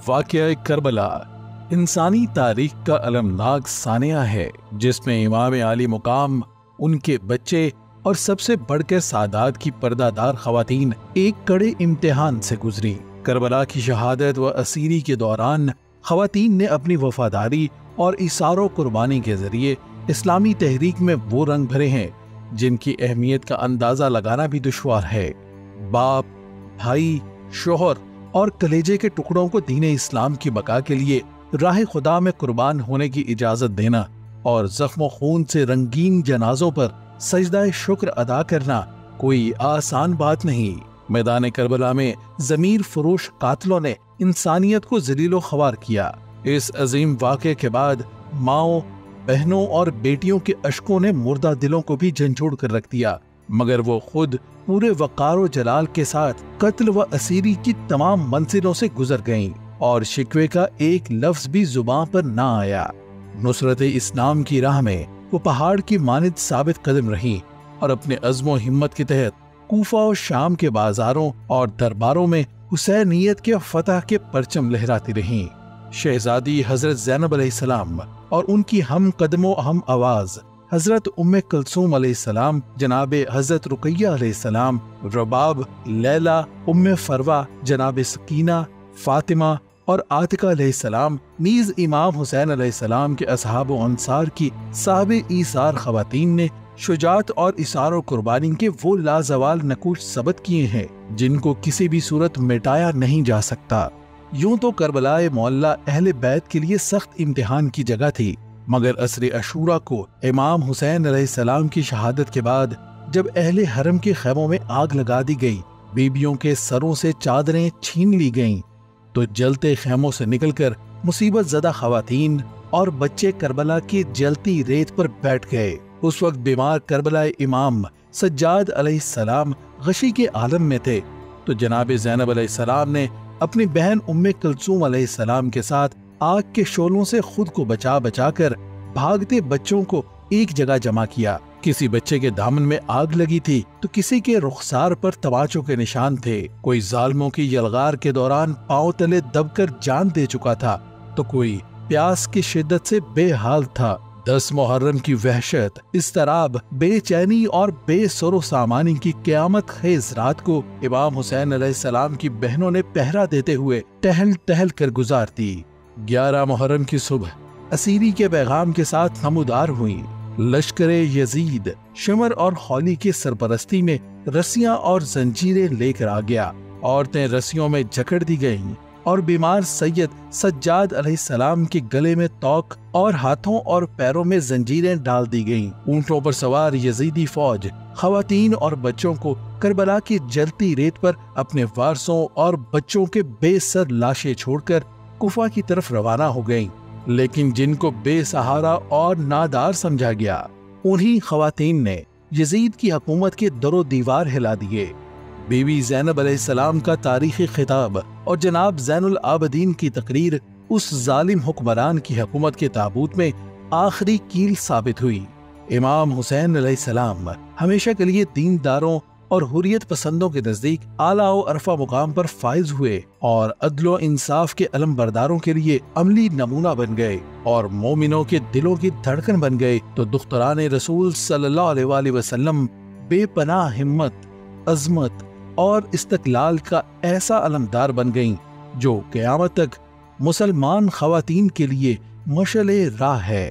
वाक़या करबला इंसानी तारीख का अलमनाक सानिया है, जिसमें इमाम आली मुकाम, उनके बच्चे और सबसे बढ़कर सादात की पर्दादार खवातीन एक कड़े इम्तिहान से गुजरी। करबला की शहादत व असीरी के दौरान खवातीन ने अपनी वफादारी और इसारो कुर्बानी के जरिए इस्लामी तहरीक में वो रंग भरे हैं जिनकी अहमियत का अंदाजा लगाना भी दुश्वार है। बाप, भाई, शोहर और कलेजे के टुकड़ों को दीने इस्लाम की बका के लिए राह खुदा में कुर्बान होने की इजाजत देना और जख्म खून से रंगीन जनाजों पर सजदा शुक्र अदा करना कोई आसान बात नहीं। मैदान करबला में जमीर फरोश कातलों ने इंसानियत को जलीलो ख्वार किया। इस अजीम वाक़े के बाद माओ, बहनों और बेटियों के अश्कों ने मुर्दा दिलों को भी झंझोड़ कर रख दिया, मगर वो खुद पूरे वक़ार जलाल के साथ कत्ल व असीरी की तमाम मंजिलों से गुजर गईं और शिकवे का एक लफ्ज भी जुबान पर ना आया। नुसरत इस्लाम की राह में वो पहाड़ की मानिद साबित कदम रही और अपने अज़्म व हिम्मत के तहत कूफा और शाम के बाजारों और दरबारों में हुसैनियत के फतह के परचम लहराती रहीं। शहजादी हजरत ज़ैनब अलैहिस्सलाम और उनकी हम कदमों हम आवाज हजरत उम्मे कुलसूम अलैहिस्सलाम, जनाबे हजरत रुकैया अलैहिस्सलाम, रबाब, लैला, उम्मे फरवा, जनाबे सकीना, फातिमा और आतिका अलैहिस्सलाम, नीज इमाम हुसैन अलैहिस्सलाम के असहाब व अंसार की साहबे ईसार खवातीन ने शुजात और इसार और कुर्बानी के वो लाजवाल नकूश सबत किए हैं जिनको किसी भी सूरत मिटाया नहीं जा सकता। यूं तो करबलाए मोहल्ला अहले बैत के लिए सख्त इम्तिहान की जगह थी, मगर असर अशूरा को इमाम हुसैन अलैहिस्सलाम की शहादत के बाद जब अहले हरम के खैमों में आग लगा दी गई, बीबियों के सरों से चादरें छीन ली गईं, तो जलते खैमों से निकलकर मुसीबत ज़दा खवातीन और बच्चे करबला की जलती रेत पर बैठ गए। उस वक्त बीमार करबलाए इमाम सज्जाद अलैहिस्सलाम गशी के आलम में थे, तो जनाब ज़ैनब अलैहिस्सलाम ने अपनी बहन उम्मे कुलसूम अलैहिस्सलाम के साथ आग के शोलों से खुद को बचा बचा कर भागते बच्चों को एक जगह जमा किया। किसी बच्चे के दामन में आग लगी थी तो किसी के रुखसार पर तमाचों के निशान थे। कोई जालिमों की यलगार के दौरान पांव तले दबकर जान दे चुका था, तो कोई प्यास की शिद्दत से बेहाल था। 10 मुहर्रम की वहशत, इस्तराब, बेचैनी और बेसरो सामानी की क़यामत खेज रात को इमाम हुसैन अलैहिस्सलाम की बहनों ने पहरा देते हुए टहल टहल कर गुजार दी। 11 मुहर्रम की सुबह असीरी के पैगाम के साथ नमूदार हुई। लश्करे यजीद शिमर और खौली की सरपरस्ती में रस्सियां और जंजीरें लेकर आ गया। औरतें रस्सियों में जकड़ दी गईं और बीमार सैयद सज्जाद अलैहिस्सलाम के गले में तौक और हाथों और पैरों में जंजीरें डाल दी गईं। ऊंटों पर सवार यजीदी फौज खवातीन और बच्चों को करबला की जलती रेत पर अपने वारसों और बच्चों के बेसर लाशें छोड़कर कुफा की तरफ रवाना हो गईं। लेकिन जिनको बेसहारा और नादार समझा गया, उन्हीं खवातीन ने यजीद की हुकूमत के दरो दीवार हिला दिए। बीवी ज़ैनब अलैहिस्सलाम का तारीखी खिताब और जनाब ज़ैनुल आबदीन की तकरीर उस जालिम हुक्मरान की हुकूमत के ताबूत में आखिरी कील साबित हुई। इमाम हुसैन अलैहिस्सलाम हमेशा के लिए दीनदारों और हुर्रियत पसंदों के नजदीक आला और अरफा मुकाम पर फाइज हुए और अदलो इंसाफ के अलम बरदारों के लिए अमली नमूना बन गए और मोमिनों के दिलों की धड़कन बन गए। तो दुख्तरान रसूल सल्लल्लाहु अलैहि वसल्लम बेपनाह हिम्मत, अजमत और इस्तकलाल का ऐसा अलमदार बन गईं जो क़यामत तक मुसलमान खवातीन के लिए मशअले राह है।